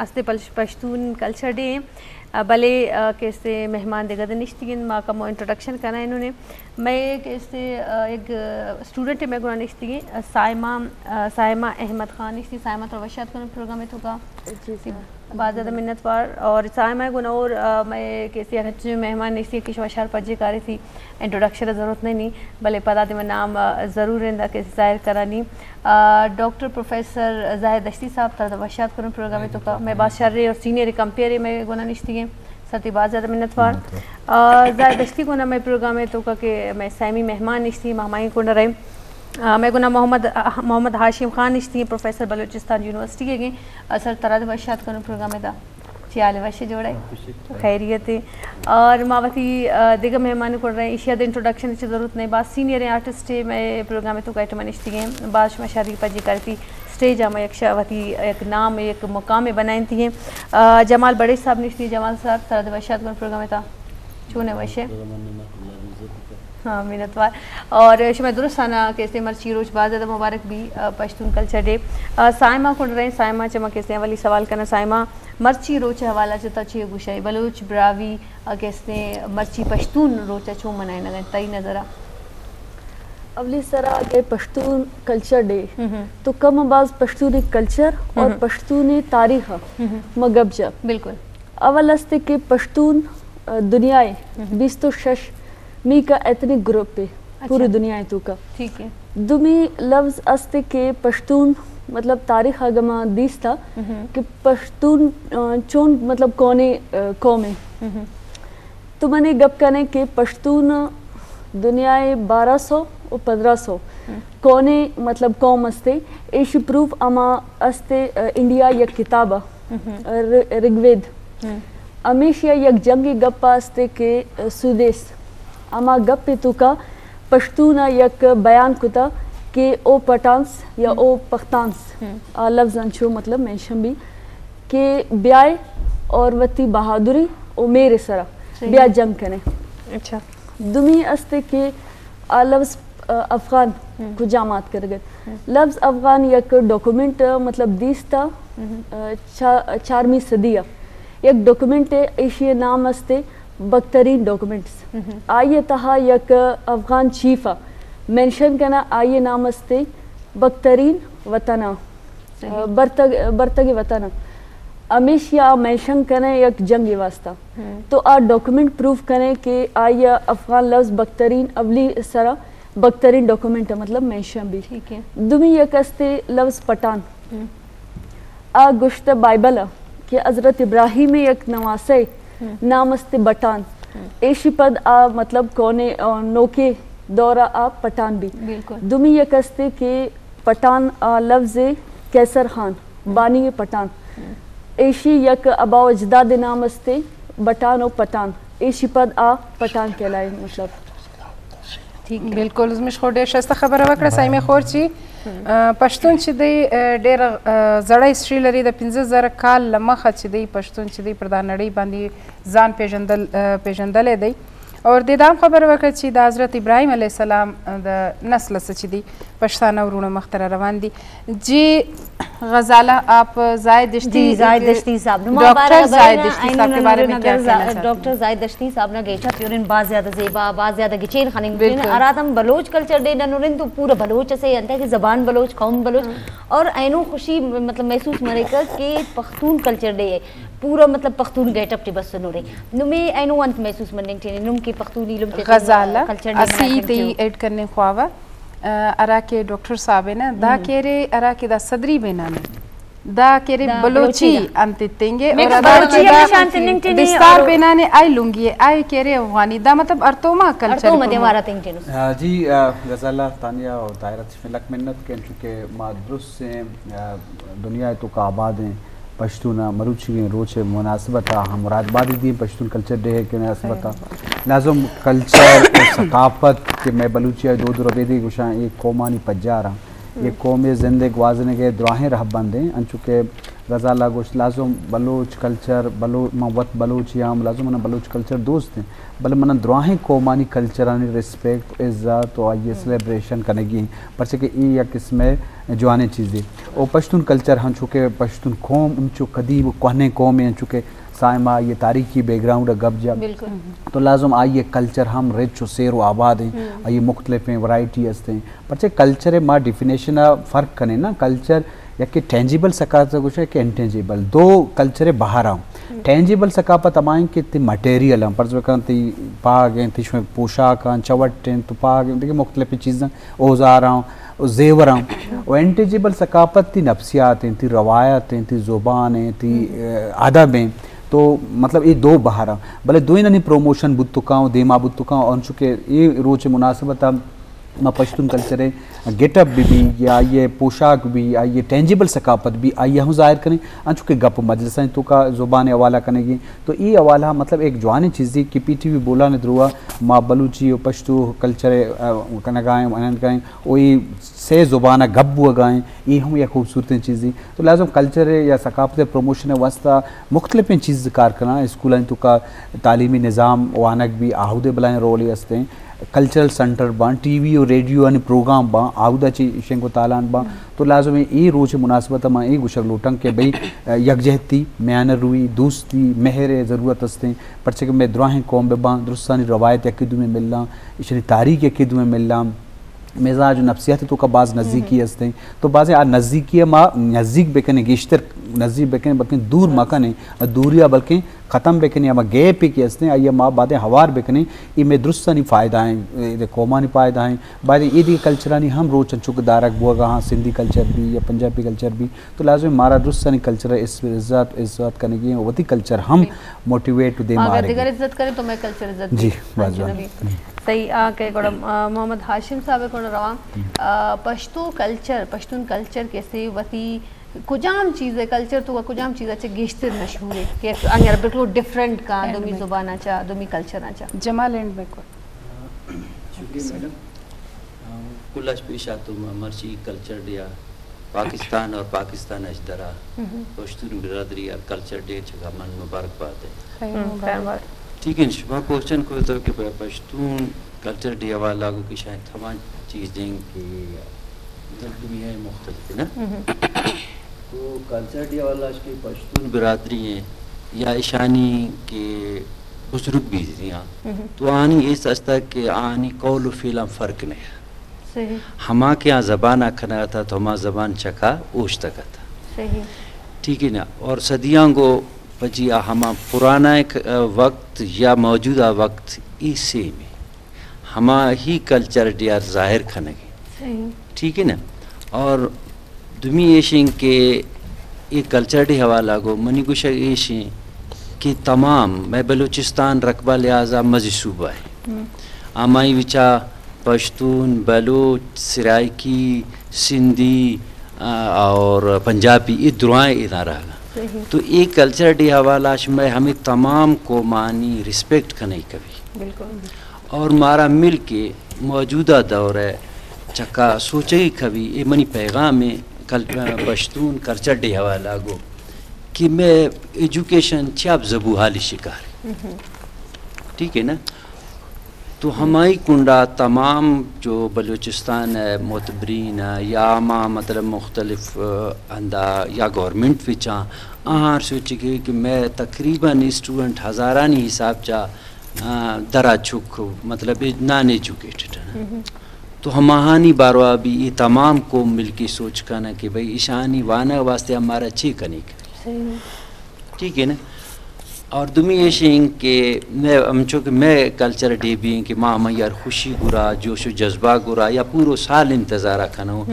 استے Pashtun culture day بلے کیسے مہمان دے گا نشتگین ماں کا مو انٹروڈکشن کرنا انہوں نے میں کیسے ایک اسٹوڈنٹ میں گنا نشتگی سائمہ احمد خان نشتی سائمہ تروشات کرنے پروگرام تو کا بعد زیادہ منت وار اور سائمہ گنا اور میں کیسے اگر مہمان نشتی کش وشار پجے کاری تھی انٹروڈکشن ضرورت نہیں بلے پتا دی میں نام ضرور رہندا کیسے ظاہر کرانی ڈاکٹر پروفیسر زاہد دشتی صاحب تروشات کرنے پروگرام تو کا میں بادشاہ رہے اور سینئر کمپیئر میں گنا نشتی ستی بعد زیادہ منت وار زاہد دشتی گنا میں پروگرام تو کا کہ میں سیمی مہمان نشتی مہمائی کو نہ رہے میں گنا محمد ہاشم خان نشتی پروفیسر بلوچستان یونیورسٹی کے گئے سر تراد وشات کرنے پروگرام دا چیالے وشے جوڑے خیریت ہے اور ماوتی دیگر مہمان کو رہے اشیاء انٹروڈکشن کی ضرورت نہیں بعض سینئر آرٹسٹ میں پروگرام تو کہتے میں نشتی گئے بعض مشاہدی پجی کرتی اسٹیج ہمیں ایک شاوتی ایک نام ایک مقام میں بنائیں تھی جمال بڑے صاحب نشتی جمال صاحب تراد وشات کرنے پروگرام تھا چونے وشے ہاں منتوار اور شمع درستانہ کیسے مرچی روچ بعد زیادہ مبارک بھی پشتون کلچر ڈے سائمہ کھڑ رہے ہیں سائمہ چمہ کیسے ہیں والی سوال کرنا سائمہ مرچی روچ حوالہ چتا چھے گوشائی بلوچ براوی کیسے مرچی پشتون روچا چھو منائے نگیں تائی نظرہ اولی سرا کہ پشتون کلچر ڈے تو کم باز پشتون کلچر اور پشتون تاریخ مگب جب بالکل اول استے کہ پشتون دنیائے 26 می کا ایتنک گروپ پہ پوری دنیا تو کا ٹھیک ہے دمی لفظ استے کے پشتون مطلب تاریخ آگما دیس تھا کہ پشتون چون مطلب کونے قوم ہے تو میں نے گپ کرنے کہ پشتون دنیائے 1200 و 1500 کونے مطلب قوم استے ایشی پروف اما استے انڈیا یک کتابہ رگوید امیشیا یک جنگی گپا استے کے سودیس اما گپ تو کا پشتون یک بیان کتا کہ او پٹانس یا او پختانس لفظ انچو مطلب مینشن بھی کہ بیائے اور وتی بہادری او میرے سرا بیا جنگ کنے اچھا دمی استے کہ لفظ افغان کو جامعات کر گئے لفظ افغان یک ڈاکومنٹ مطلب دیستا 4ویں صدیہ یک ڈاکومنٹ ایشی نام استے بکترین ڈاکومنٹس آئیے تہا یک افغان چیفا مینشن کنا آئیے نام استے بکترین وطنہ برتگ وطنہ امیشیا مینشن کنے یک جنگی واسطہ تو آ ڈاکومنٹ پروف کنے کہ آئیے افغان لفظ بکترین اولی سرا بکترین ڈاکومنٹ مطلب مینشن بھی دمی یک استے لفظ پٹان آ گشت بائبل کہ حضرت ابراہیم یک نواسے نام استے بٹان ایشی پد آ مطلب کونے نوکے دورہ آ پٹان بھی دمی یک استے کہ پٹان لفظ کیسر خان بانی پٹان ایشی یک ابا و اجداد نام استے بٹان و پٹان ایشی پد آ پٹان کہلائے مطلب ٹھیک بالکل زمش خو ډیر شسته خبره وکړه سایمه خور چې پښتون چې دی ډیر زړه هسټري لري د 15000 کال لمخه چې دی پښتون چې دی پر دا نړۍ باندې ځان پیژندلی دی اور د دام خبره وکړه چې د حضرت ابراهیم علیه السلام د نسل څه چې دی پښتانه ورونه مختره روان دي جی غزالہ آپ زاہد دشتی صاحب ڈاکٹر زاہد دشتی صاحب کے بارے میں کیا کہنا چاہتے ہیں ڈاکٹر زاہد دشتی صاحب نے گیچا پیورن باز زیادہ زیبا باز زیادہ گچین خاننگ ارادم بلوچ کلچر ڈے نورن تو پورا بلوچ سے انتا کہ زبان بلوچ قوم بلوچ اور اینو خوشی مطلب محسوس مرے کر کہ پختون کلچر ڈے ہے پورا مطلب پختون گیٹ اپ ٹی بس نورے نمی اینو انت محسوس مرنگ ٹی نم کی پختونی لم غزالہ اسی تی ایڈ کرنے خواہا ارا کے ڈاکٹر صاحب ہے نا دا کہرے ارا کے دا صدری بینانے دا کہرے بلوچی انتتنگے اور ادا دستار بینانے آئی لنگی آئی کہرے افغانی دا مطلب ارتوما کلچر جی غزالہ تانیہ اور دائرت فلک منت کے چونکہ مادرس سے دنیا تو کا آباد ہیں پشتون مروچی روچ مناسبت ہم مراد بادی دی پشتون کلچر ڈے ہے کہ مناسبت لازم کلچر ثقافت کہ میں بلوچیا دو ربیدی گشاں ایک قومانی پجارا یہ قوم زندگ واضح گئے دراہیں رہ بندیں انچکے رضا لاگوش لازم بلوچ کلچر موت بلوچ یام لازم منا بلوچ کلچر دوست ہیں بل منا دراہیں قومانی کلچرانی رسپیکٹ عزت و آئیے سلیبریشن کنگی ہیں پرچہ کہ ای یا قسم جوانے چیزیں او پشتون کلچر ہن چکے پشتون قوم انچو قدیم کوہنے قوم ہیں چکے سائمہ یہ تاریخی بیک گراؤنڈ گب جب تو لازم آئیے کلچر ہم رچ و سیر و آباد ہیں آئیے مختلف ہیں ورائٹی ہستے ہیں پرچہ کلچر ما ڈیفینیشن فرق کنے نا کلچر یا کہ ٹینجیبل ثقافت کچھ ہے کہ انٹینجیبل دو کلچر باہر آؤں ٹینجیبل ثقافت ہمائیں کہ تی مٹیریل ہیں پرچہ کہاں تی پاگ ہیں تی شویں پوشاک ہیں چوٹ ہیں تو پاگ ہیں دیکھیں مختلف چیزیں اوزار ہیں زیور ہیں اور انٹینجیبل ثقافت تی نفسیات ہیں تی روایت ہیں تی زبان ہیں تی ادب ہیں تو مطلب یہ دو باہر ہیں بلے دو انہیں پروموشن بتکاؤں دیما بتکاؤں اور چونکہ یہ روچ مناسبت ما پشتون کلچر ہے گیٹ اپ بھی یا یہ پوشاک بھی یا یہ ٹینجیبل ثقافت بھی آئیے ہوں ظاہر کریں انچو کہ گپ مجلسیں تو کا زبان حوالہ کرنے گی تو یہ حوالہ مطلب ایک جوانی چیزی کی پی ٹی وی بولا نے دروا ما بلوچی و پشتو کلچر کنگائیں انہوں کہیں وہی سے زبانہ گب گائیں یہ ہوں یہ خوبصورت چیزیں تو لازم کلچر یا ثقافت پروموشن واسطہ مختلف چیز کار کرنا اسکولیں تو کا تعلیمی نظام وانک بھی آہودے بلائیں رولی ہستے ہیں کلچرل سنٹر بان ٹی وی اور ریڈیو یعنی پروگرام بان آہودہ چی شنگ و تالان بان تو لازم ای روچ مناسبت ما ای گوشک لوٹنگ کہ بھئی یکجہتی میانر روی دوستی مہر ضرورت ہستے ہیں پرچہ کہ میں دراہیں قوم بان درستانی روایت یکیدو میں ملنا اشاری تاریخ یکیدو میں ملنا مزاج و نفسیات تو کا بعض نزدیکی ہستے ہیں تو بعض نزدیکی ما نزدیک بکنے گیشتر نزدیک بکنے بلکہ دور مکنے دوریا بلکہ ختم بکنے اما گیپ کی ہستے ہیں آئیے ما بعد ہوار بکنے ای میں درستانی فائدہ ہیں قومانی فائدہ ہیں بعد ایدی کلچرانی ہم روچن چک دارک بوگا ہاں سندھی کلچر بھی یا پنجابی کلچر بھی تو لازم مارا درستانی کلچر اس عزت کرنے گی وتی کلچر ہم موٹیویٹ دے مارے اگر دیگر عزت کریں تو میں کلچر عزت جی واضح صحیح کہ محمد ہاشم صاحب کو رواں پشتو کلچر پشتون کلچر کیسے وتی کجام چیز ہے کلچر تو کجام چیز اچھا گیشتر مشہور ہے کہ انگر بالکل ڈیفرنٹ کا دومی زبان اچھا دومی کلچر اچھا جمال اینڈ میں کو چونکہ میڈم کلش پیش آتو مرچی کلچر دیا پاکستان اور پاکستان اجدرا پشتون برادری اور کلچر ڈے چھگا من مبارک بات ہے ٹھیک ہے شبہ کوشچن کو تو کہ پشتون کلچر ڈے والا کو کی شاید تمام چیزیں کہ دنیا مختلف ہے نا تو کلچر ڈے والا اس کی پشتون برادری ہیں یا ایشانی کے بزرگ بھی ہیں تو آنی اس ہستا کہ آنی قول و فعل فرق نہیں ہما کے یہاں زبان آکھنا تھا تو ہما زبان چکا اوشتا کا تھا ٹھیک ہے نا اور صدیاں کو پجی ہما پرانا ایک وقت یا موجودہ وقت اسی میں ہما ہی کلچر ڈیار ظاہر کھنے گی ٹھیک ہے نا اور دمی ایشیں کہ یہ کلچر ڈے حوالہ گو منی گوشہ ایشیں کہ تمام میں بلوچستان رقبہ لہذا مزی صوبہ ہے آمائی وچا پشتون بلوچ سرائکی سندھی اور پنجابی یہ دعائیں ادارہ گا تو ایک کلچر ڈے حوالہ میں ہمیں تمام کو معنی رسپیکٹ کرنے کبھی اور مارا مل کے موجودہ دور ہے چکا سوچے ہی کبھی یہ منی پیغام ہے پشتون کلچر ڈے حوالہ گو کہ میں ایجوکیشن چاپ زبو حالی شکار ٹھیک ہے نا تو ہمائی کنڈا تمام جو بلوچستان ہے معتبرین ہے یا ماں مطلب مختلف اندہ یا گورنمنٹ وچاں آہار سوچے گئے کہ میں تقریباً اسٹوڈنٹ ہزارانی حساب چاہ درا چک مطلب نان ایجوکیٹڈ ہے تو ہماہانی باروا بھی یہ تمام کو مل کے سوچ کرنا کہ بھئی ایشانی وانا واسطے ہمارا اچھی کرنے کا ٹھیک ہے نا اور دمی یہ شیں کہ میں ہمچو کہ میں کلچر ڈے بھی ہیں کہ ماں ہمیں یار خوشی گرا جوش و جذبہ گرا یا پورو سال انتظارہ کھنا ہو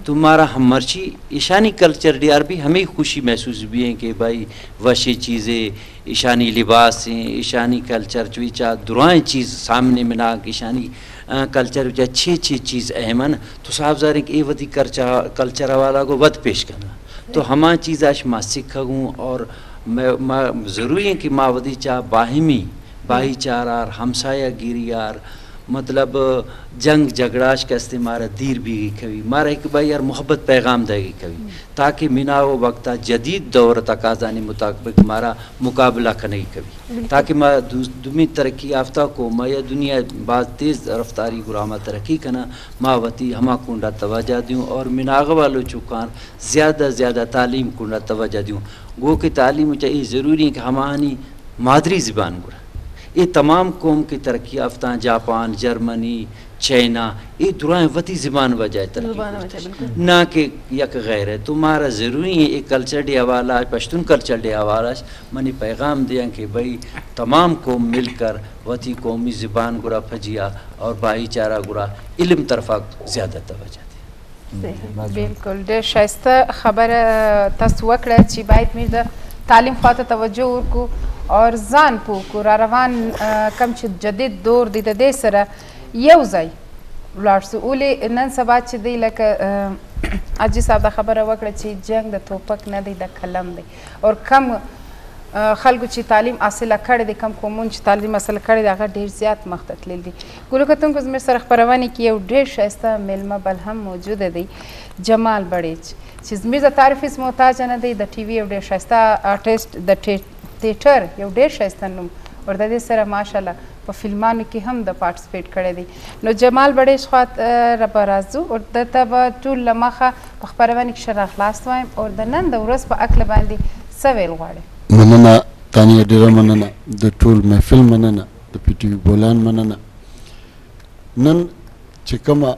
تمہارا ہم مرچی ایشانی کلچر ڈے یار بھی ہمیں خوشی محسوس بھی ہیں کہ بھائی وشی چیزیں ایشانی لباس ہیں ایشانی کلچر چویچا درائیں چیز سامنے منا ایشانی کلچر جو اچھی چیز اہم ہے تو صاحب ظاہر ہے کہ یہ ودی کلچر والا کو ود پیش کرنا تو ہما چیز آج ماں سکھا گوں اور ضروری ہے کہ ماں ودی چاہ باہمی بھائی چارہ ہمسایہ گیری یار مطلب جنگ جګړاش کسته مارا دیر بیگی کوي مارا ایک بھائی یار محبت پیغام دیگی کوي تاکہ مینا وہ وقتا جدید دور تقاضانی مطابق مارا مقابلہ کنگی کوي تاکہ ما دمی ترقی یافتہ کو ما یا دنیا بعض تیز رفتاری گراما ترقی کنا ما وتی ہما کنڈا توجہ دیوں اور مناغ والو چکان زیادہ تعلیم کنڈا توجہ دیوں گو کہ تعلیم چاہیے ضروری ہے کہ ہمانی مادری زبان گرا یہ تمام قوم کی ترقی یافتہ جاپان جرمنی چائنا یہ درائیں وتی زبان وجہ ترقی نہ کہ یک غیر ہے تمہارا ضروری ہے ایک کلچر ڈے حوالہ پشتون کلچر ڈے حوالہ منی پیغام دیا کہ بھائی تمام قوم مل کر وتی قومی زبان گرا پھجیا اور بھائی چارہ گرا علم طرفہ زیادہ توجہ دیا. بالکل ډېر ښایسته خبره تاسو وکړه چې باید موږ د تعلیم خواته توجه ورکړو او ځان پوه کړو را روان کم چې جدید دور دی د دې سره یو ځای ولاړ سو ولې نن سبا چې دی لکه حاجي صاحب دا خبره وکړه چې جنګ د توپک نه دی د قلم دی او کم خلکو چې تعلیم حاصله کړې دی کم قومونه چې تعلیم حاصله کړې دی هغه ډېر زیات مخته تللي دي. ګلو کتونکو زموږ سره خپرونې کې یو ډېر ښایسته میلمه بل هم موجوده دی جمال بړیچ چې زموږ د تعریف هېڅ محتاجه نه دی د ټي وي یو ډېر ښایسته آرټسټ د تیټر یو ډېر ښایسته نوم او د دې سره ماشاءالله په فلمانو کې هم د پارټیسپیټ کړی دی. نو جمال بړیچ خواته را به راځو او دته به ټول له مخه په خپرونې کې ښه راخلاص وایم او د نن د ورځ په هکله باندې څه ویل غواړې؟ مننه تانیا ډیره مننه د ټول محفل مننه د پی ټي وي بولان مننه. نن چې کومه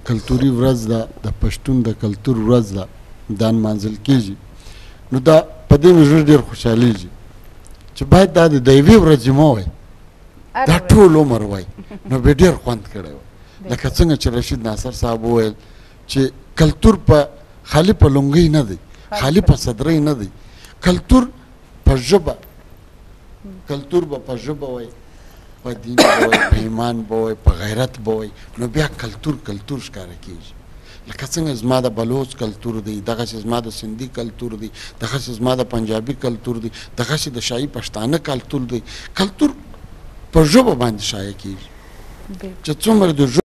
کلتوري ورځ ده د پښتون د کلتور ورځ ده دا نمانځل کیږي نو دا په دې مې زړه ډېر خوشحالیږي چې باید دا د یوې ورځې مه وایي دا ټول عمر وایي نو به ډېر خوند کړی وای لکه څنګه چې رشید ناصر صاحب وویل چې کلتور په خالي په لونګۍ نه دی خالي په صدرۍ نه دی کلتور په ژبه کلتور به په ژبه وای په دین به وای په ایمان به وای په غیرت به وای نو بیا کلتور ښکاره کېږي لکه څنګه زما د بلوچ کلتور دی دغسې زما د سندي کلتور دی دغسې زما د پنجابي کلتور دی دغسې د شاهي پښتانه کلتور دی کلتور په ژبه باندې شایع کېږي چې څومره د